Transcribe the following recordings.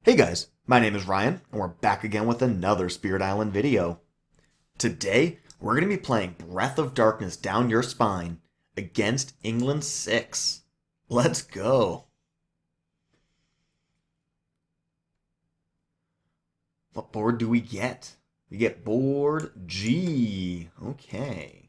Hey guys, my name is Ryan, and we're back again with another Spirit Island video. Today, we're going to be playing Breath of Darkness Down Your Spine against England 6. Let's go. What board do we get? We get board G. Okay.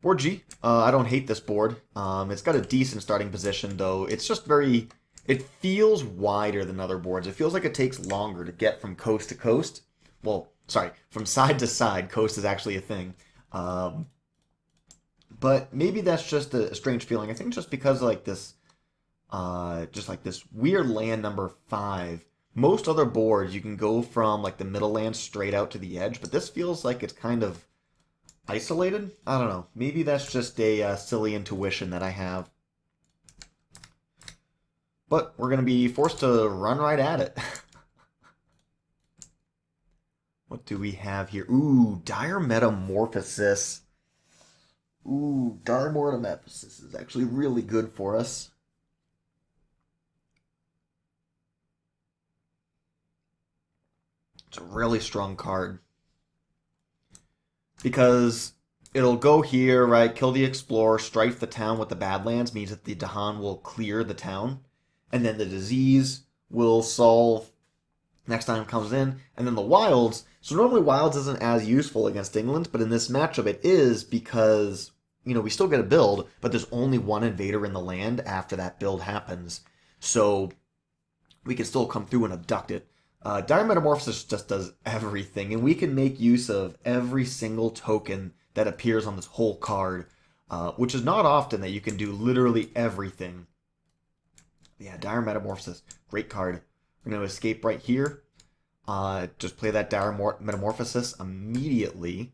Board G. I don't hate this board. It's got a decent starting position, though. It's just very... It feels wider than other boards. It feels like it takes longer to get from coast to coast. Well, sorry, from side to side. Coast is actually a thing. Um, but maybe that's just a strange feeling. I think just because of like this, just like this weird land number 5. Most other boards, you can go from like the middle land straight out to the edge, but this feels like it's kind of isolated? I don't know. Maybe that's just a silly intuition that I have. But we're going to be forced to run right at it. What do we have here? Ooh, Dire Metamorphosis. Ooh, Dire Metamorphosis is actually really good for us. It's a really strong card. Because it'll go here, right? Kill the Explorer, strife the town with the Badlands, means that the Dahan will clear the town. And then the disease will solve next time it comes in. And then the Wilds. So normally Wilds isn't as useful against England, but in this matchup it is because, we still get a build, but there's only one invader in the land after that build happens. So we can still come through and abduct it. Dire Metamorphosis just does everything, and we can make use of every single token that appears on this whole card, which is not often that you can do literally everything. Yeah, Dire Metamorphosis, great card. We're going to escape right here. Just play that Dire Metamorphosis immediately.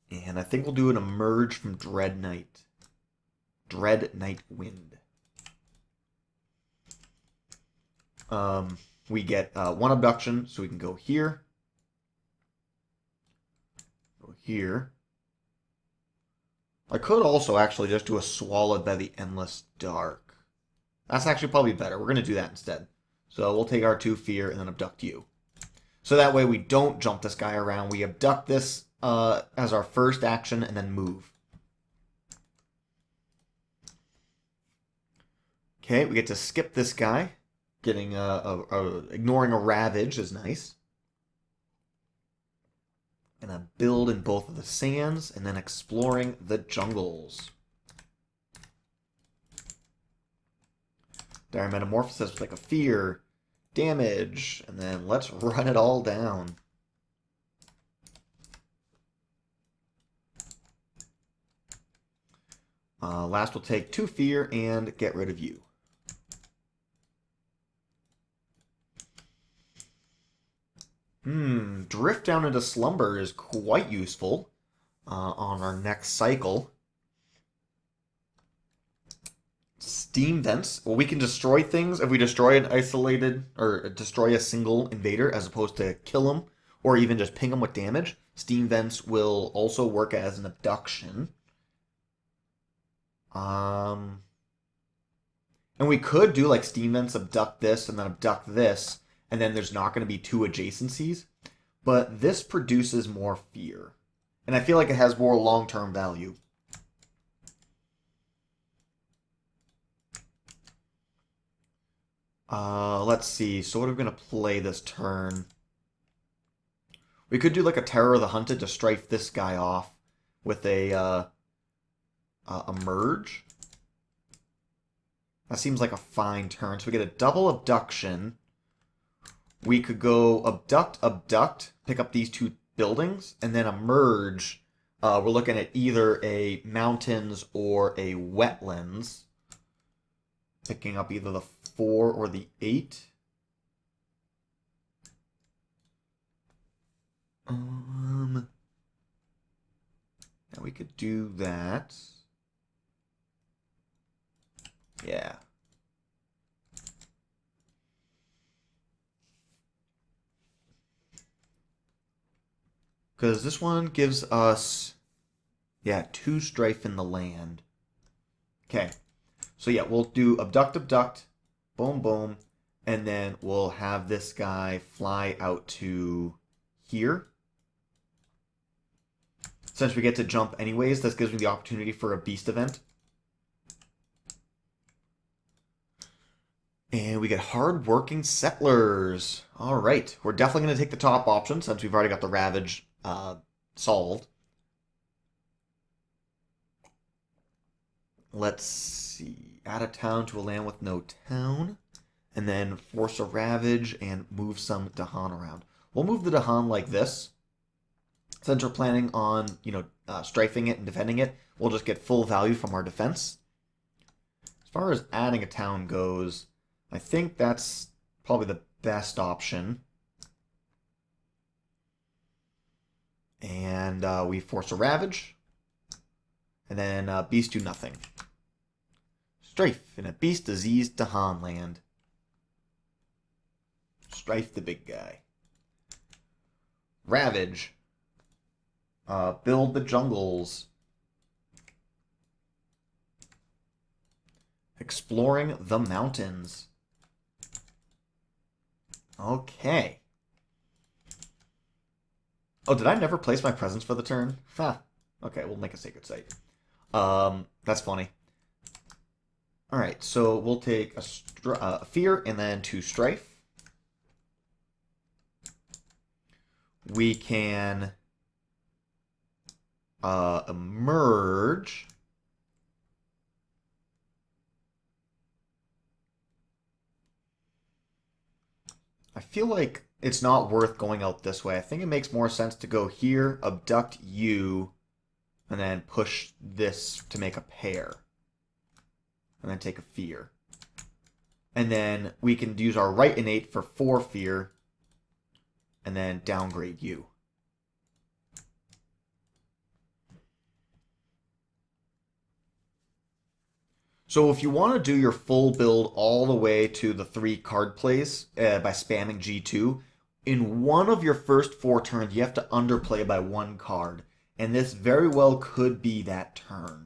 And I think we'll do an Emerge from Dread Knight. Dread Knight Wind. We get one abduction, so we can go here. Go here. I could also actually just do a Swallowed by the Endless Dark. That's actually probably better. We're going to do that instead. So we'll take our 2 fear and then abduct you. So that way we don't jump this guy around. We abduct this as our first action and then move. Okay, we get to skip this guy. Getting ignoring a Ravage is nice. And a build in both of the sands, and then exploring the jungles. Dire Metamorphosis with like a fear, damage, and then let's run it all down. Last we'll take 2 fear and get rid of you. Drift down into slumber is quite useful on our next cycle. Steam vents. Well, we can destroy things if we destroy an isolated or destroy a single invader as opposed to kill them or even just ping them with damage. Steam vents will also work as an abduction. And we could do like steam vents, abduct this, and then abduct this. And then there's not going to be 2 adjacencies. But this produces more fear. And I feel like it has more long-term value. Let's see. So what are we going to play this turn? We could do like a Terror of the Hunted to strife this guy off with a Merge. That seems like a fine turn. So we get a double abduction. We could go abduct, abduct, pick up these 2 buildings, and then emerge. We're looking at either a mountains or a wetlands. Picking up either the 4 or the 8. And we could do that. Yeah. Because this one gives us, Yeah, 2 strife in the land. Okay. So yeah, we'll do abduct, abduct, boom, boom, and then we'll have this guy fly out to here. Since we get to jump anyways, this gives me the opportunity for a beast event. And we get hard-working settlers. All right, we're definitely going to take the top option since we've already got the Ravage solved. Let's see. Add a town to a land with no town. And then force a Ravage and move some Dahan around. We'll move the Dahan like this. Since we're planning on, strifing it and defending it, we'll just get full value from our defense. As far as adding a town goes, I think that's probably the best option. And we force a Ravage. And then Beast do nothing. Strife in a Beast Diseased Dahan land. Strife the big guy. Ravage. Build the jungles. Exploring the mountains. Okay. Oh, did I never place my presence for the turn? Huh. Okay, we'll make a sacred site. That's funny. Alright, so we'll take a fear and then 2 strife. We can emerge. I feel like it's not worth going out this way. I think it makes more sense to go here, abduct you, and then push this to make a pair. And then take a fear. And then we can use our right innate for 4 fear, and then downgrade you. So if you want to do your full build all the way to the 3 card plays by spamming G2, in one of your first 4 turns, you have to underplay by 1 card. And this very well could be that turn.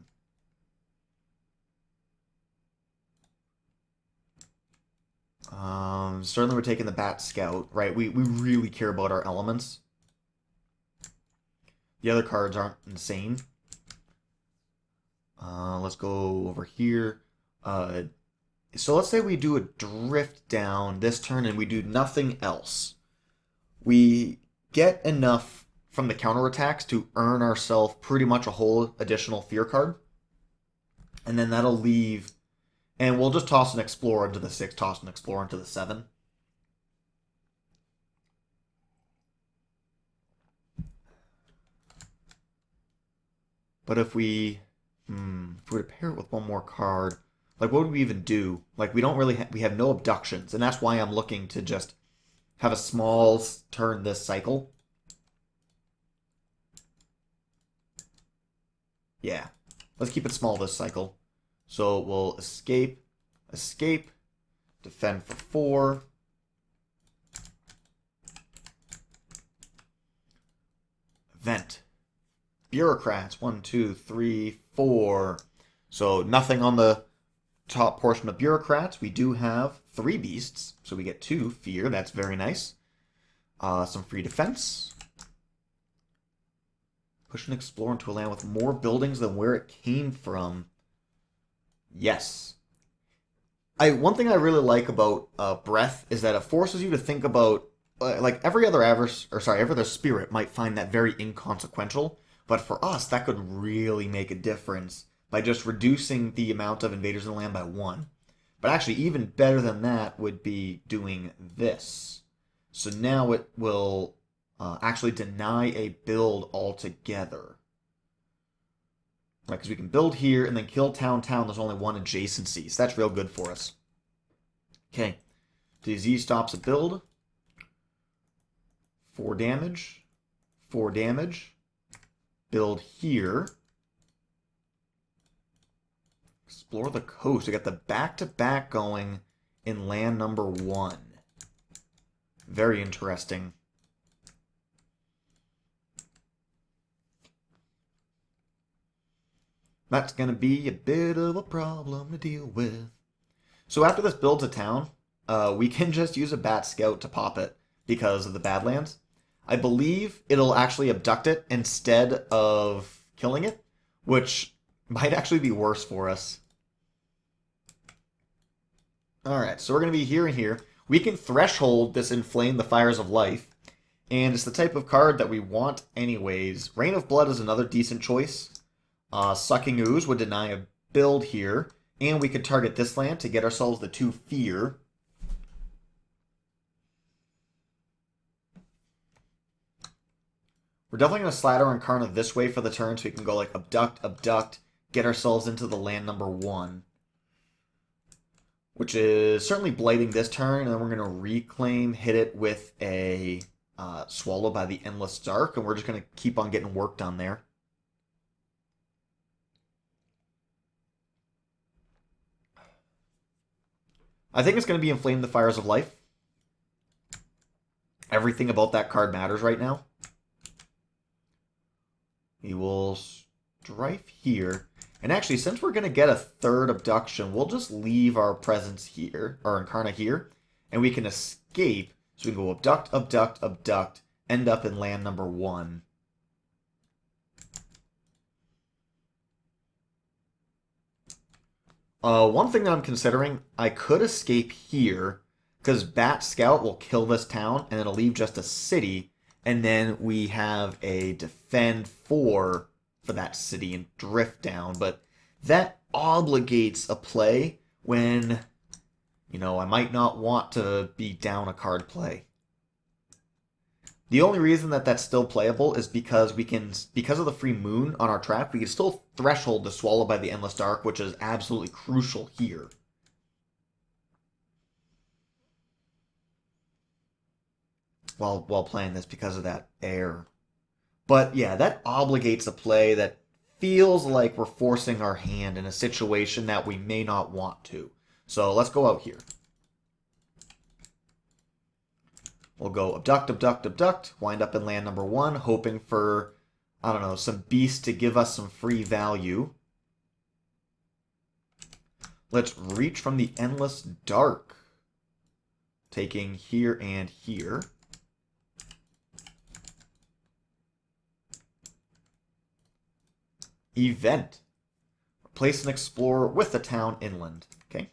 Certainly we're taking the Bat Scout, right? We really care about our elements. The other cards aren't insane. Let's go over here. So let's say we do a drift down this turn and we do nothing else. We get enough from the counterattacks to earn ourselves pretty much a whole additional fear card. And then that'll leave... And we'll just toss an Explorer into the 6, toss an Explorer into the 7. But if we were to pair it with one more card, like what would we even do? Like we don't really we have no abductions, and that's why I'm looking to just have a small turn this cycle. Yeah, let's keep it small this cycle. So we'll escape, defend for 4. Event. Bureaucrats, 1, 2, 3, 4. So nothing on the top portion of bureaucrats. We do have 3 beasts, so we get 2 fear. That's very nice. Some free defense. Push an explorer into a land with more buildings than where it came from. Yes. One thing I really like about Breath is that it forces you to think about like every other every other spirit might find that very inconsequential. But for us, that could really make a difference by just reducing the amount of invaders in the land by 1. But actually, even better than that would be doing this. So now it will actually deny a build altogether. Right, because we can build here and then kill town. There's only 1 adjacency, so that's real good for us. Okay, DZ stops a build. 4 damage. 4 damage. Build here. Explore the coast. We got the back-to-back going in land number 1. Very interesting. That's going to be a bit of a problem to deal with. So after this builds a town, we can just use a Bat Scout to pop it because of the Badlands. I believe it'll actually abduct it instead of killing it, which might actually be worse for us. Alright, so we're going to be here and here. We can threshold this Inflame the Fires of Life, and it's the type of card that we want anyways. Rain of Blood is another decent choice. Sucking Ooze would deny a build here, and we could target this land to get ourselves the 2 Fear. We're definitely going to slide our Incarna this way for the turn so we can go like Abduct, Abduct, get ourselves into the land number 1. Which is certainly blighting this turn, and then we're going to reclaim, hit it with a Swallow by the Endless Dark, and we're just going to keep on getting work done there. I think it's going to be Inflame the Fires of Life. Everything about that card matters right now. We will Strife here. And actually, since we're going to get a 3rd Abduction, we'll just leave our presence here, our Incarna here, and we can escape. So we can go Abduct, Abduct, Abduct, end up in land number 1. One thing that I'm considering, I could escape here, because Bat Scout will kill this town, and it'll leave just a city, and then we have a defend 4 for that city and drift down, but that obligates a play when, you know, I might not want to be down a card play. The only reason that that's still playable is because we can, because of the free moon on our trap, we can still threshold the Swallow by the Endless Dark, which is absolutely crucial here. While playing this because of that air. But yeah, that obligates a play that feels like we're forcing our hand in a situation that we may not want to. So let's go out here. We'll go Abduct, Abduct, Abduct, wind up in land number 1, hoping for, I don't know, some beast to give us some free value. Let's reach from the Endless Dark, taking here and here. Event. Replace an explorer with a town inland. Okay.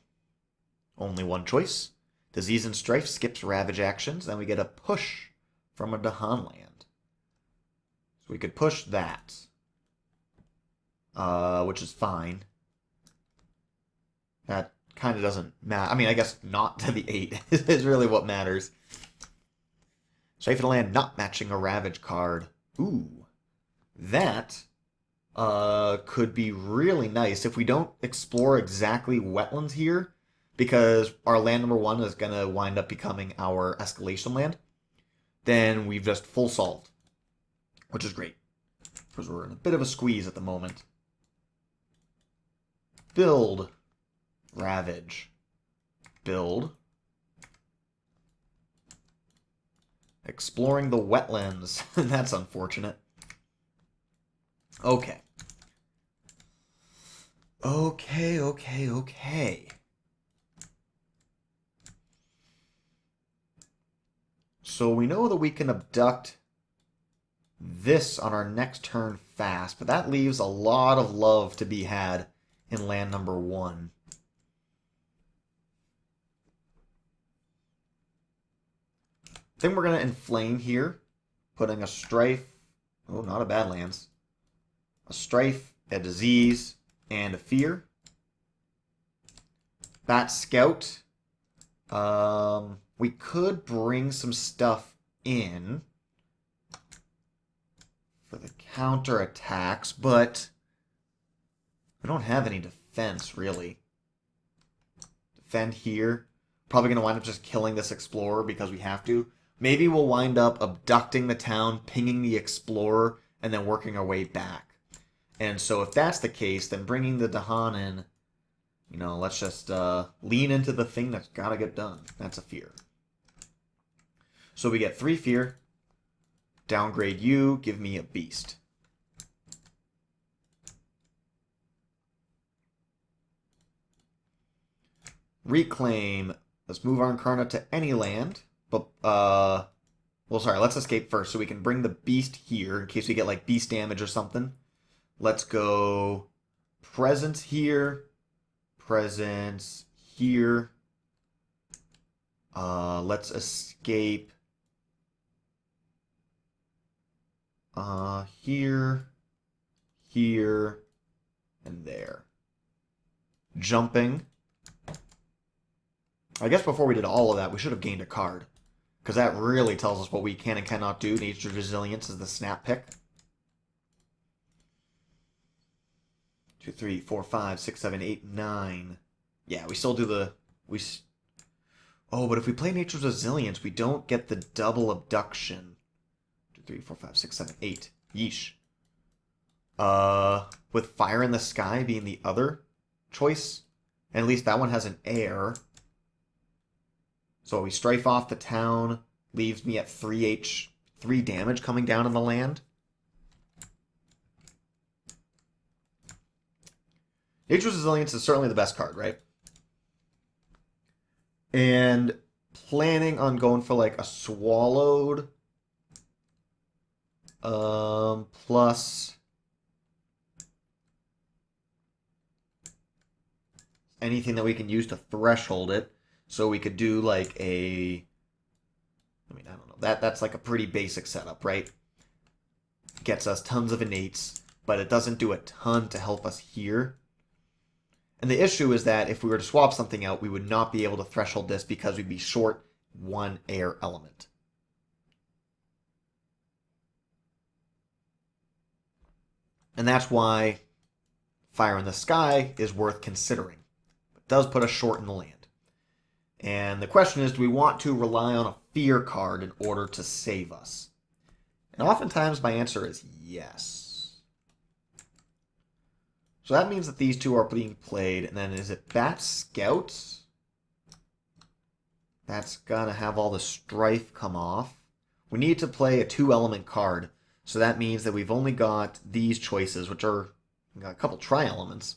Only one choice. Disease and Strife skips Ravage actions. Then we get a push from a Dahan land. So we could push that. Which is fine. That kind of doesn't matter. I mean, I guess not to the 8 is really what matters. Strife and a land not matching a Ravage card. Ooh. That could be really nice if we don't explore exactly wetlands here, because our land number 1 is going to wind up becoming our escalation land. Then we've just full solved, which is great, because we're in a bit of a squeeze at the moment. Build. Ravage. Build. Exploring the wetlands. That's unfortunate. Okay. Okay. So we know that we can abduct this on our next turn fast, but that leaves a lot of love to be had in land number 1. I think we're going to inflame here, putting a Strife. Oh, not a Badlands. A Strife, a Disease, and a Fear. Bat Scout. We could bring some stuff in for the counter attacks, but we don't have any defense, really. Defend here. Probably going to wind up just killing this Explorer because we have to. Maybe we'll wind up abducting the town, pinging the Explorer, and then working our way back. And so if that's the case, then bringing the Dahan in, you know, let's just lean into the thing that's got to get done. That's a Fear. So we get 3 Fear. Downgrade you, give me a Beast. Reclaim. Let's move our Incarna to any land. But, well, sorry, let's escape first so we can bring the beast here in case we get, like, beast damage or something. Let's go presence here. Presence here. Let's escape here, here, and there. Jumping. I guess before we did all of that, we should have gained a card. Because that really tells us what we can and cannot do. Nature's Resilience is the snap pick. 2, 3, 4, 5, 6, 7, 8, 9. Yeah, we still do the... Oh, but if we play Nature's Resilience, we don't get the double abduction. 2, 3, 4, 5, 6, 7, 8. Yeesh. With Fire in the Sky being the other choice. And at least that one has an air. So we strafe off the town. Leaves me at 3 damage coming down on the land. Nature's Resilience is certainly the best card, right? And planning on going for like a Swallowed plus anything that we can use to threshold it. So we could do like a, I mean, I don't know. That's like a pretty basic setup, right? Gets us tons of innates, but it doesn't do a ton to help us here. And the issue is that if we were to swap something out, we would not be able to threshold this because we'd be short one air element. And that's why Fire in the Sky is worth considering. It does put us short in the land. And the question is, do we want to rely on a fear card in order to save us? And oftentimes my answer is yes. So that means that these two are being played, and then is it Bat Scouts? That's gonna have all the strife come off. We need to play a 2-element card, so that means that we've only got these choices, which are, we got a couple tri-elements.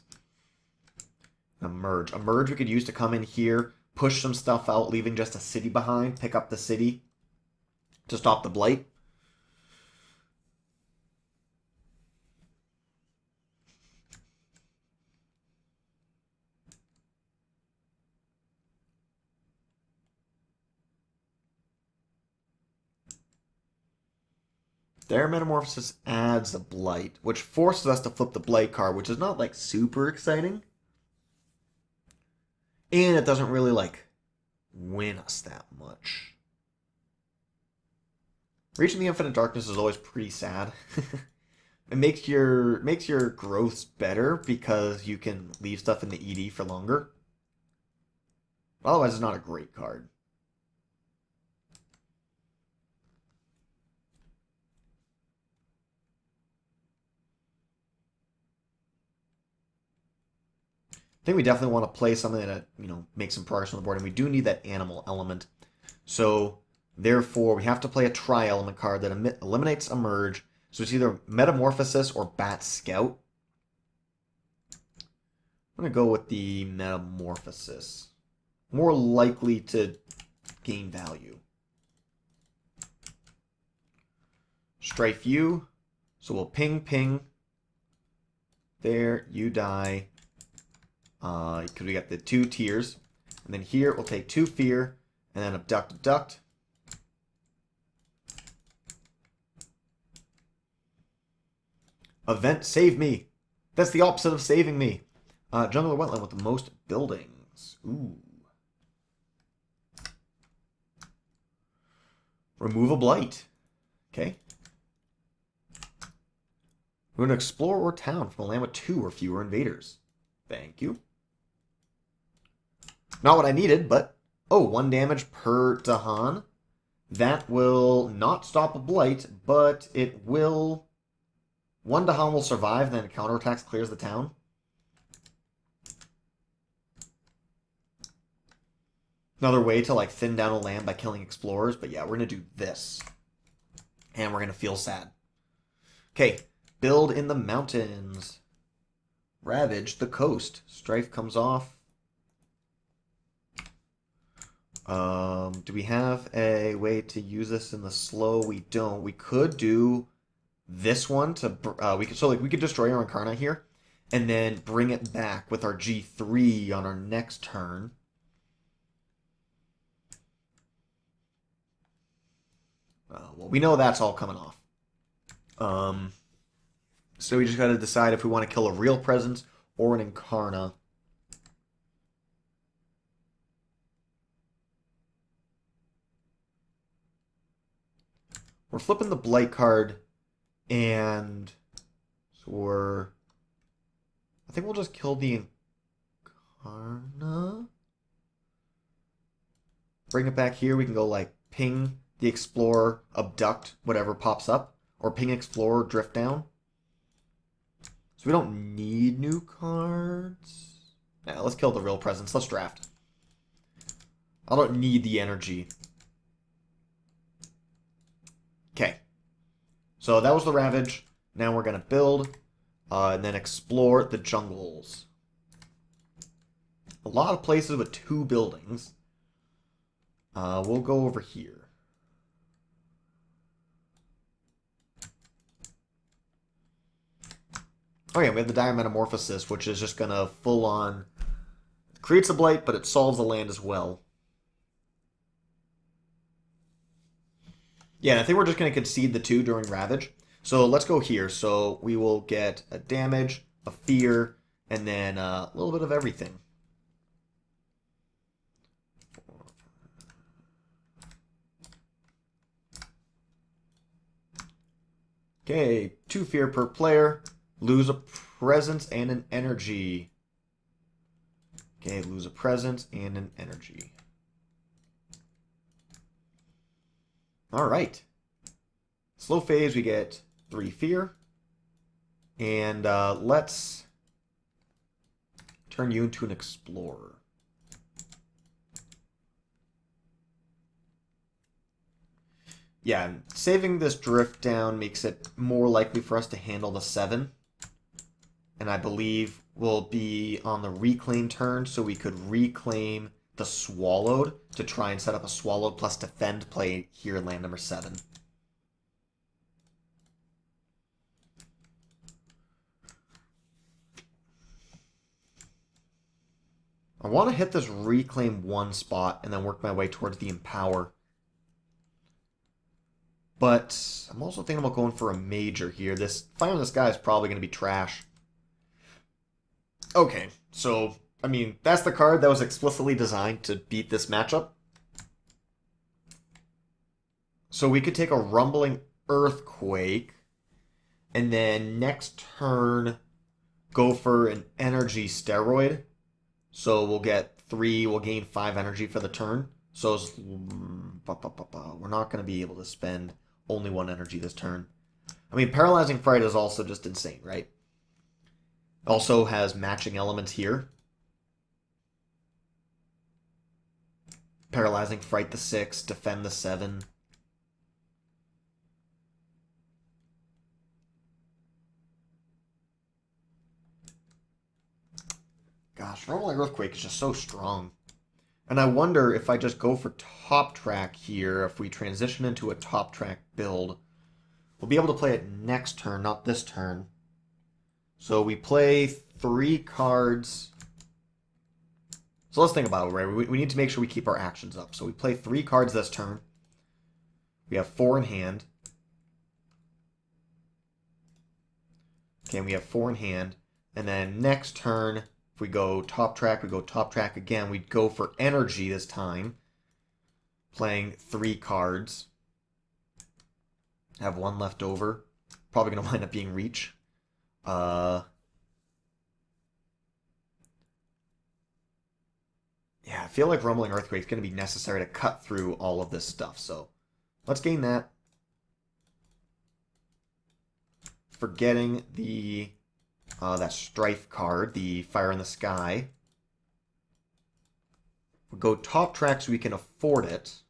Emerge. Emerge we could use to come in here, push some stuff out, leaving just a city behind, pick up the city to stop the blight. Their Metamorphosis adds a Blight, which forces us to flip the Blight card, which is not, like, super exciting. And it doesn't really, like, win us that much. Reaching the Infinite Darkness is always pretty sad. It makes your growths better because you can leave stuff in the ED for longer. Otherwise, it's not a great card. I think we definitely want to play something that, makes some progress on the board, and we do need that animal element. So, therefore, we have to play a tri-element card that eliminates Emerge. So it's either Metamorphosis or Bat Scout. I'm going to go with the Metamorphosis. More likely to gain value. Strife you. So we'll ping. There, you die. Because we got the 2 tiers. And then here, we'll take 2 fear, and then abduct. Event save me. That's the opposite of saving me. Jungle or wetland with the most buildings. Ooh. Remove a blight. Okay. We're going to explore our town from a land with 2 or fewer invaders. Thank you. Not what I needed, but... Oh, 1 damage per Dahan. That will not stop a blight, but it will... 1 Dahan will survive, and then counterattacks clears the town. Another way to, like, thin down a land by killing explorers, but yeah, we're going to do this. And we're going to feel sad. Okay, build in the mountains. Ravage the coast. Strife comes off. Do we have a way to use this in the slow? We don't. We could do this one to we could destroy our Incarnate here, and then bring it back with our G3 on our next turn. Well, we know that's all coming off. So we just got to decide if we want to kill a real presence or an Incarna. We're flipping the Blight card, and so I think we'll just kill the Incarna. Bring it back here. We can go like ping the Explorer, abduct whatever pops up, or ping Explorer, drift down. So we don't need new cards. Now let's kill the real presence. Let's draft. I don't need the energy. Okay. So that was the Ravage. Now we're going to build and then explore the jungles. A lot of places with 2 buildings. We'll go over here. Oh yeah, we have the Dire Metamorphosis, which is just going to full on... creates a blight, but it solves the land as well. Yeah, I think we're just going to concede the 2 during Ravage. So let's go here. So we will get a damage, a fear, and then a little bit of everything. Okay, 2 fear per player. Lose a presence and an energy. Okay, lose a presence and an energy. Alright. Slow phase, we get 3 fear. And let's turn you into an explorer. Yeah, saving this drift down makes it more likely for us to handle the 7. And I believe we'll be on the reclaim turn, so we could reclaim the Swallowed to try and set up a Swallowed plus defend play here in land number 7. I want to hit this reclaim 1 spot and then work my way towards the Empower. But I'm also thinking about going for a major here. This Fire in the Sky is probably going to be trash. Okay, so, I mean, that's the card that was explicitly designed to beat this matchup. So we could take a Rumbling Earthquake, and then next turn go for an Energy Steroid. So we'll get 3, we'll gain 5 energy for the turn. So we're not going to be able to spend only 1 energy this turn. I mean, Paralyzing Fright is also just insane, right? Also has matching elements here. Paralyzing Fright the 6, Defend the 7. Gosh, Rumbling Earthquake is just so strong. And I wonder if I just go for top track here, if we transition into a top track build, we'll be able to play it next turn, not this turn. So we play 3 cards. So let's think about it, right? We need to make sure we keep our actions up. So we play 3 cards this turn. We have 4 in hand. Okay, and we have 4 in hand. And then next turn, if we go top track, we go top track again. We'd go for energy this time. Playing 3 cards. Have 1 left over. Probably going to wind up being Reach. Yeah, I feel like Rumbling Earthquake is going to be necessary to cut through all of this stuff. So let's gain that. Forgetting the that Strife card, the Fire in the Sky. We'll go top track so we can afford it.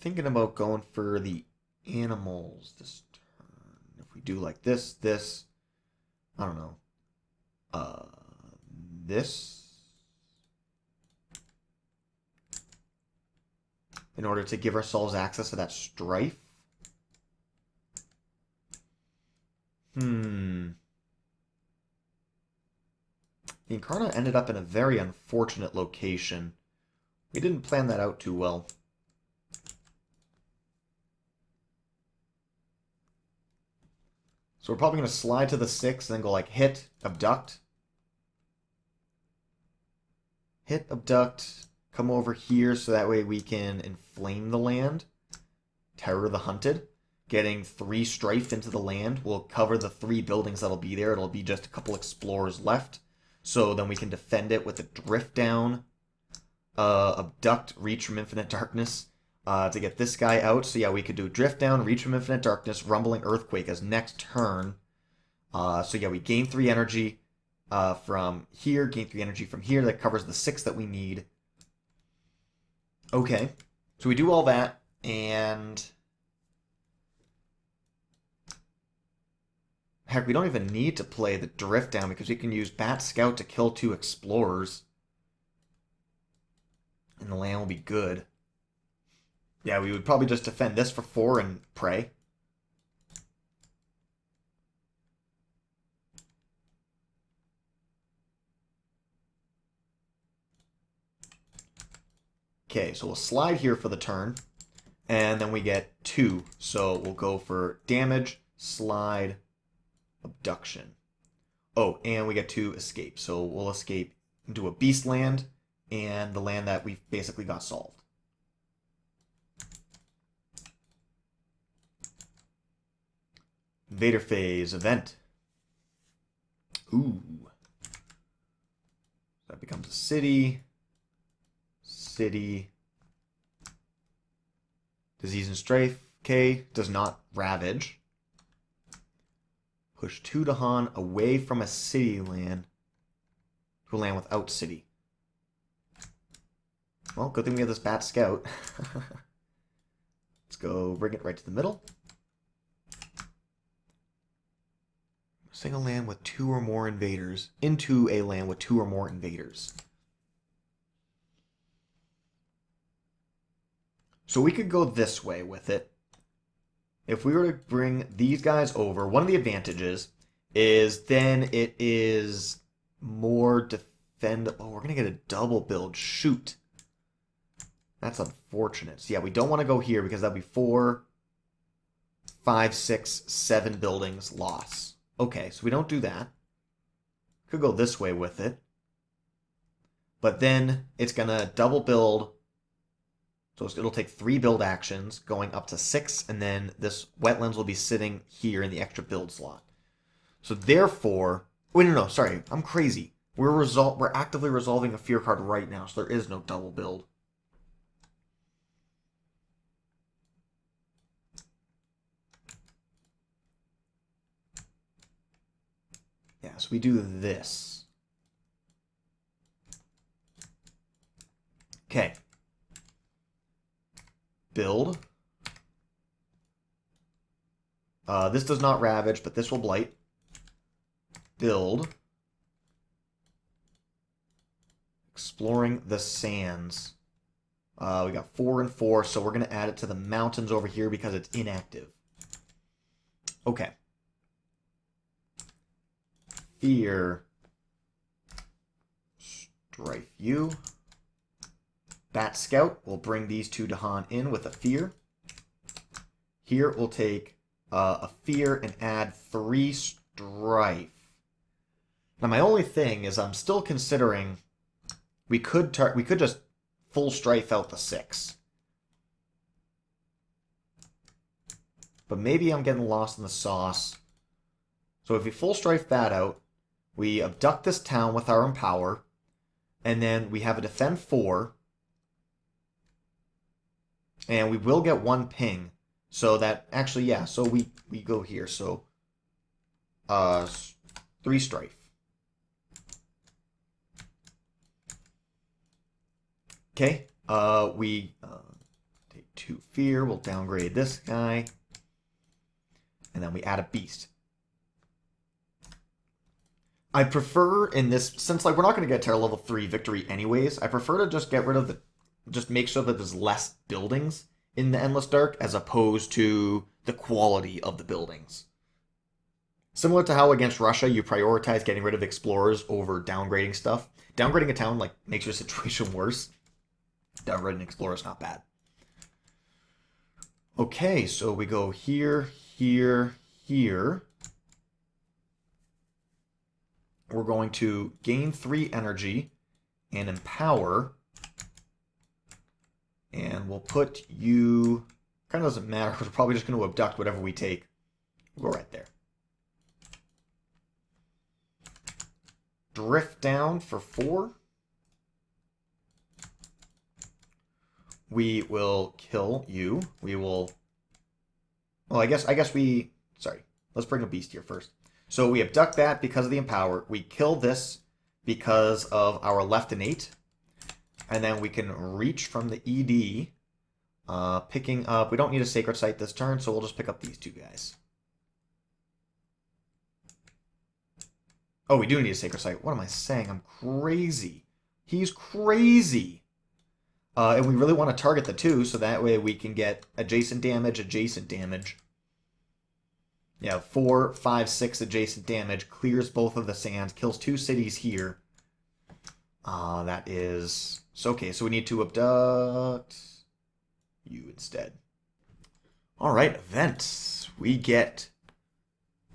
thinking about going for the animals this turn. If we do like this, I don't know. This. In order to give ourselves access to that strife. The Incarna ended up in a very unfortunate location. We didn't plan that out too well. So we're probably going to slide to the 6 and then go like hit, abduct. Hit, abduct, come over here so that way we can inflame the land. Terror the Hunted. Getting 3 strife into the land will cover the 3 buildings that'll be there. It'll be just a couple explorers left. So then we can defend it with a drift down, abduct, reach from infinite darkness to get this guy out. So yeah, we could do drift down, reach from infinite darkness, rumbling earthquake as next turn. So yeah, we gain 3 energy from here, gain 3 energy from here. That covers the 6 that we need. Okay, so we do all that, and heck, we don't even need to play the drift down because we can use Bat Scout to kill 2 explorers. And the land will be good. Yeah, we would probably just defend this for 4 and pray. Okay, so we'll slide here for the turn, and then we get 2. So we'll go for damage, slide, abduction. Oh, and we get 2 escape. So we'll escape into a beast land and the land that we've basically got solved. Invader phase event. Ooh. That becomes a city. City. Disease and strife. Okay. Does not ravage. Push 2 Dahan away from a city land to a land without city. Well, good thing we have this Bat Scout. Let's go bring it right to the middle. Single land with 2 or more invaders into a land with 2 or more invaders. So we could go this way with it. If we were to bring these guys over, one of the advantages is then it is more defend. Oh, we're going to get a double build. Shoot. That's unfortunate. So yeah, we don't want to go here because that'd be 4, 5, 6, 7 buildings loss. Okay, so we don't do that. Could go this way with it. But then it's going to double build. So it'll take 3 build actions going up to 6, and then this wetlands will be sitting here in the extra build slot. So therefore, wait, no, sorry, I'm crazy. We're actively resolving a fear card right now, so there is no double build. Yeah, so we do this. Okay. Build. This does not ravage, but this will blight. Build. Exploring the sands. We got 4 and 4, so we're going to add it to the mountains over here because it's inactive. Okay. Fear. Strife you. Bat Scout will bring these 2 Dahan in with a fear. Here we'll take a fear and add 3 strife. Now my only thing is I'm still considering we could just full strife out the 6. But maybe I'm getting lost in the sauce. So if we full strife that out, we abduct this town with our empower, and then we have a defend 4. And we will get 1 ping. So that, actually, yeah, so we go here. So, 3 strife. Okay, we take 2 fear. We'll downgrade this guy. And then we add a beast. I prefer in this, since like we're not going to get to our level 3 victory anyways, I prefer to just get rid of the, just make sure that there's less buildings in the Endless Dark as opposed to the quality of the buildings. Similar to how against Russia you prioritize getting rid of explorers over downgrading stuff. Downgrading a town like makes your situation worse. Downgrading explorers not bad. Okay, so we go here, here, here. We're going to gain 3 energy and empower. And we'll put you... Kind of doesn't matter, we're probably just going to abduct whatever we take. We'll go right there. Drift down for 4. We will kill you. We will... Well, I guess we... Sorry. Let's bring a beast here first. So we abduct that because of the empower. We kill this because of our left innate. And then we can reach from the ED. Picking up... We don't need a sacred site this turn, so we'll just pick up these 2 guys. Oh, we do need a sacred site. What am I saying? I'm crazy. He's crazy. And we really want to target the 2, so that way we can get adjacent damage, adjacent damage. Yeah, 4, 5, 6 adjacent damage. Clears both of the sands. Kills 2 cities here. That is... So, okay, so we need to abduct you instead. Alright, events. We get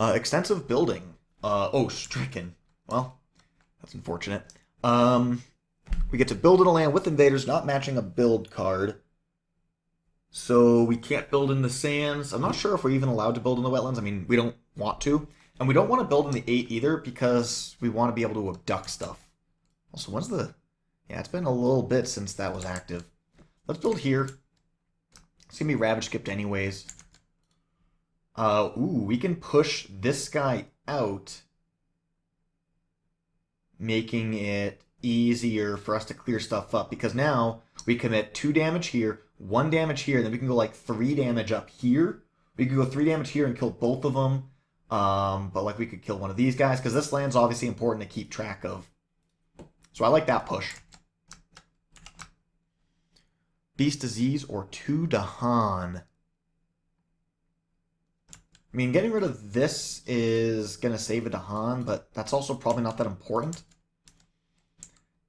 extensive building. Oh, stricken. Well, that's unfortunate. We get to build in a land with invaders, not matching a build card. So we can't build in the sands. I'm not sure if we're even allowed to build in the wetlands. I mean, we don't want to. And we don't want to build in the 8 either because we want to be able to abduct stuff. Also, when's the... Yeah, it's been a little bit since that was active. Let's build here. It's going to be Ravage skipped anyways. Ooh, we can push this guy out, making it easier for us to clear stuff up, because now we commit 2 damage here, 1 damage here, and then we can go like 3 damage up here. We could go 3 damage here and kill both of them, but like we could kill one of these guys, because this land's obviously important to keep track of. So I like that push. Beast Disease or 2 Dahan. I mean, getting rid of this is going to save a Dahan, but that's also probably not that important.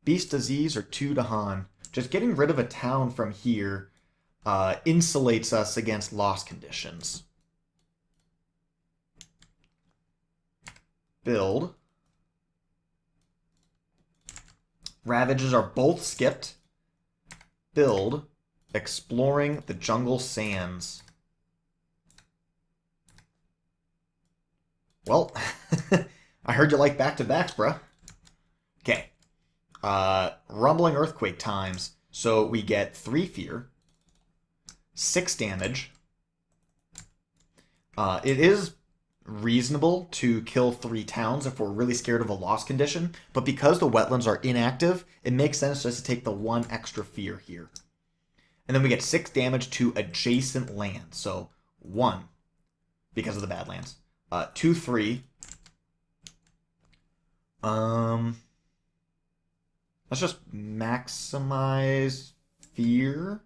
Beast Disease or 2 Dahan. Just getting rid of a town from here insulates us against loss conditions. Build. Ravages are both skipped. Build. Exploring the jungle sands. Well, I heard you like back-to-backs, bruh. Okay. Rumbling Earthquake times. So we get 3 fear. 6 damage. It is reasonable to kill 3 towns if we're really scared of a loss condition, but because the wetlands are inactive, it makes sense just to take the 1 extra fear here. And then we get 6 damage to adjacent lands. So 1 because of the Badlands. 2, 3. Let's just maximize fear.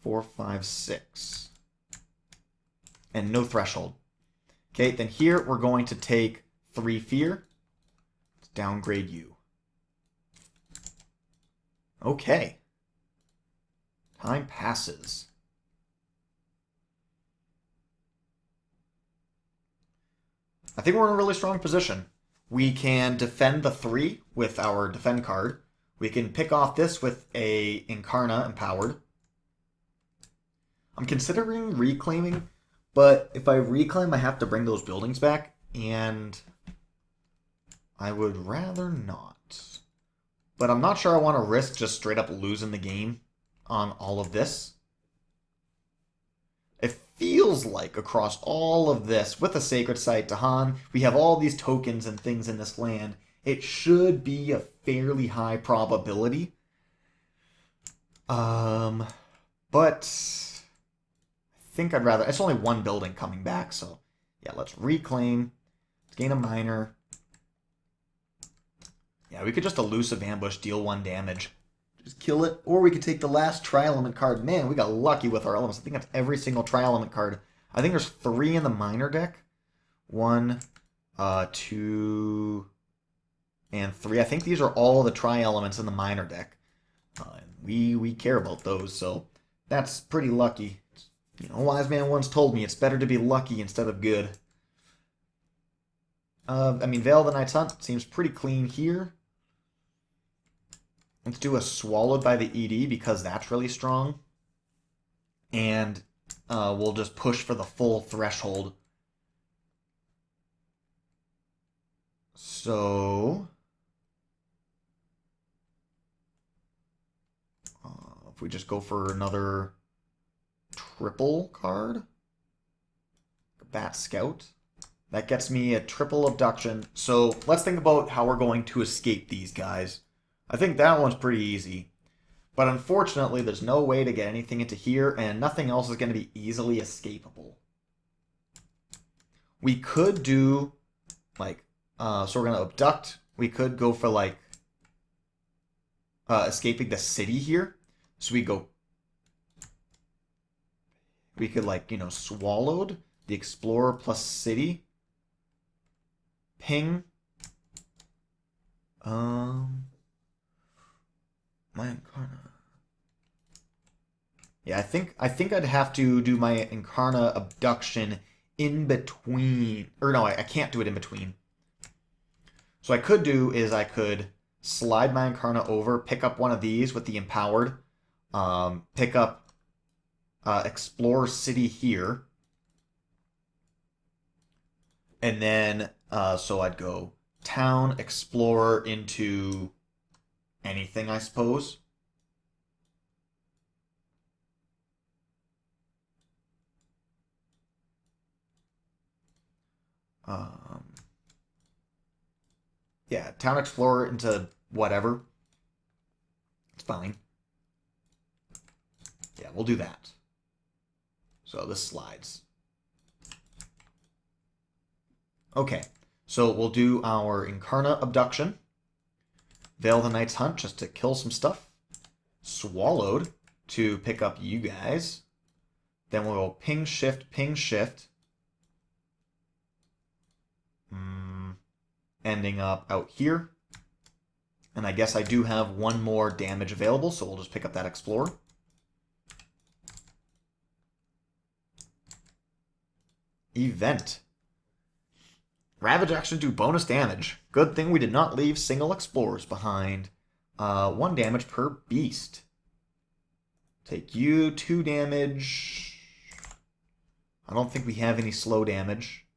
4, 5, 6. And no threshold. Okay, then here we're going to take 3 fear. Let's downgrade you. Okay. Time passes. I think we're in a really strong position. We can defend the 3 with our defend card. We can pick off this with a Incarna empowered. I'm considering reclaiming, but if I reclaim, I have to bring those buildings back, and I would rather not. But I'm not sure I want to risk just straight up losing the game on all of this. It feels like across all of this, with a Sacred Site, Dahan, we have all these tokens and things in this land. It should be a fairly high probability. Um, but I think I'd rather. It's only one building coming back, so yeah, let's reclaim. Let's gain a minor. Yeah, we could just elusive ambush, deal 1 damage. Just kill it. Or we could take the last tri-element card. Man, we got lucky with our elements. I think that's every single tri-element card. I think there's 3 in the minor deck. 1, 2, and 3. I think these are all the tri-elements in the minor deck. We care about those, so that's pretty lucky. You know, a wise man once told me it's better to be lucky instead of good. I mean, Veil of the Night's Hunt seems pretty clean here. Let's do a Swallowed by the ED because that's really strong. And we'll just push for the full threshold. So if we just go for another triple card, Bat Scout, that gets me a triple abduction. So let's think about how we're going to escape these guys. I think that one's pretty easy. But unfortunately, there's no way to get anything into here, and nothing else is going to be easily escapable. We could do, like, so we're going to abduct. We could go for, like, escaping the city here. So we could, like, you know, Swallowed, the Explorer plus City. Ping. My Incarna. Yeah, I think I'd have to do my Incarna abduction in between. Or no, I can't do it in between. So I could do is I could slide my Incarna over, pick up one of these with the Empowered, pick up Explore City here, and then so I'd go Town, Explorer into anything, I suppose. Yeah, Town Explorer into whatever. It's fine. Yeah, we'll do that. So this slides. Okay, so we'll do our Incarna Abduction. Veil the Night's Hunt just to kill some stuff. Swallowed to pick up you guys. Then we'll go ping, shift, ping, shift. Ending up out here. And I guess I do have one more damage available, so we'll just pick up that Explorer. Event. Ravage actually do bonus damage. Good thing we did not leave single Explorers behind. 1 damage per beast. Take you 2 damage. I don't think we have any slow damage,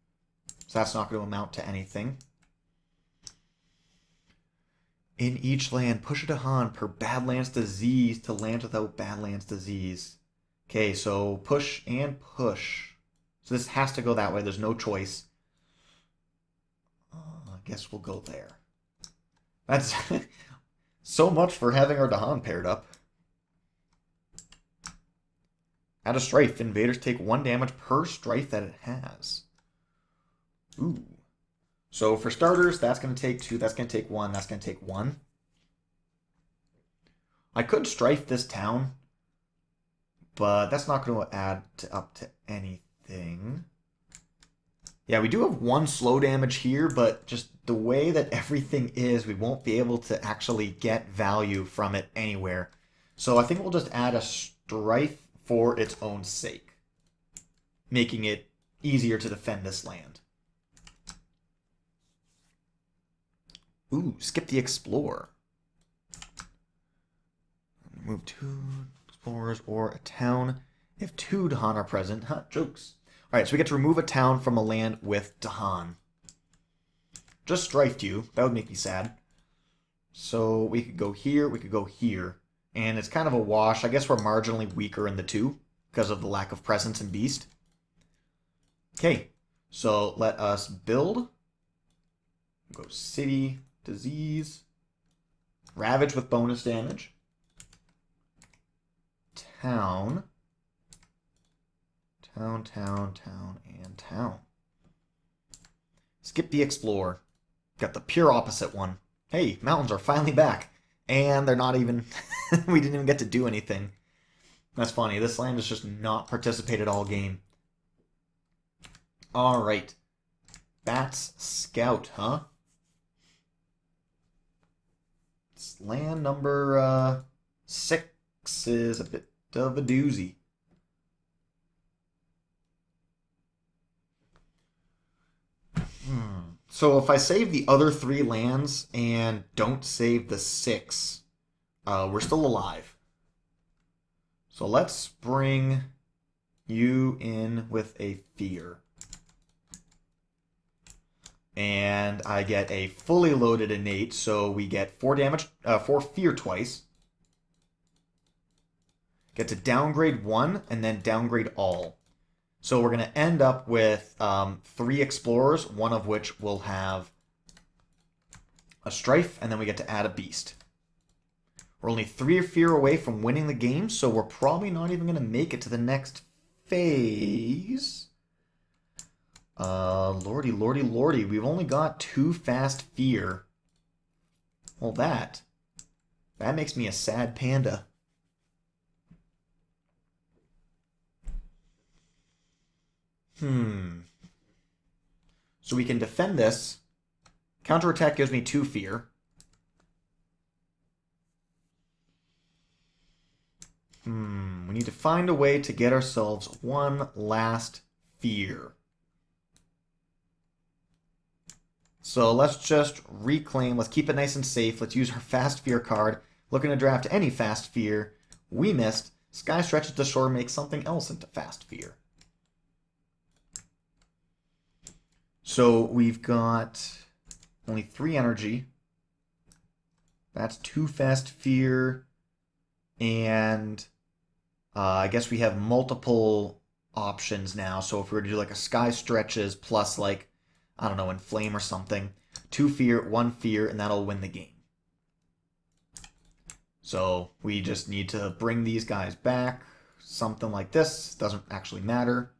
so that's not going to amount to anything. In each land, push a Dahan per Badlands Disease to land without Badlands Disease. Okay, so push and push. So this has to go that way. There's no choice. I guess we'll go there. That's so much for having our Dahan paired up. Add a Strife. Invaders take 1 damage per Strife that it has. Ooh. So for starters, that's going to take 2, that's going to take 1, that's going to take 1. I could Strife this town, but that's not going to add up to anything. Yeah, we do have 1 slow damage here, but just the way that everything is, we won't be able to actually get value from it anywhere. So I think we'll just add a Strife for its own sake, making it easier to defend this land. Ooh, skip the Explorer. Remove 2 Explorers or a town if 2 Dahan are present. Huh, jokes. Alright, so we get to remove a town from a land with Dahan. Just strifed you. That would make me sad. So we could go here, we could go here. And it's kind of a wash. I guess we're marginally weaker in the 2 because of the lack of presence in Beast. Okay, so let us build. Go City, Disease, Ravage with bonus damage. town. Town, and town. Skip the Explorer. Got the pure opposite one. Hey, mountains are finally back. And they're not even... we didn't even get to do anything. That's funny. This land has just not participated all game. Alright. Bats Scout, huh? It's land number 6 is a bit of a doozy. So if I save the other 3 lands and don't save the 6, we're still alive. So let's bring you in with a fear. And I get a fully loaded innate, so we get 4 damage, 4 fear twice. Get to downgrade 1 and then downgrade all. So we're going to end up with 3 explorers, one of which will have a strife, and then we get to add a beast. We're only 3 fear away from winning the game, so we're probably not even going to make it to the next phase. Lordy, lordy, lordy. We've only got 2 fast fear. Well, that makes me a sad panda. So we can defend this. Counterattack gives me 2 fear. We need to find a way to get ourselves 1 last fear. So let's just reclaim. Let's keep it nice and safe. Let's use our fast fear card. Looking to draft any fast fear. We missed. Sky stretches to shore, makes something else into fast fear. So we've got only 3 energy. That's 2 fast fear. And I guess we have multiple options now. So if we were to do like a sky stretches plus like, I don't know, inflame or something. 2 fear, 1 fear, and that'll win the game. So we just need to bring these guys back. Something like this. Doesn't actually matter.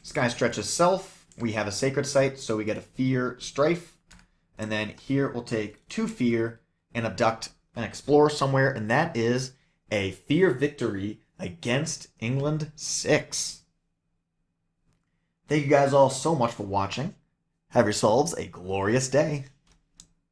Sky stretches self. We have a sacred site, so we get a fear strife. And then here we'll take 2 fear and abduct and explore somewhere. And that is a fear victory against England 6. Thank you guys all so much for watching. Have yourselves a glorious day.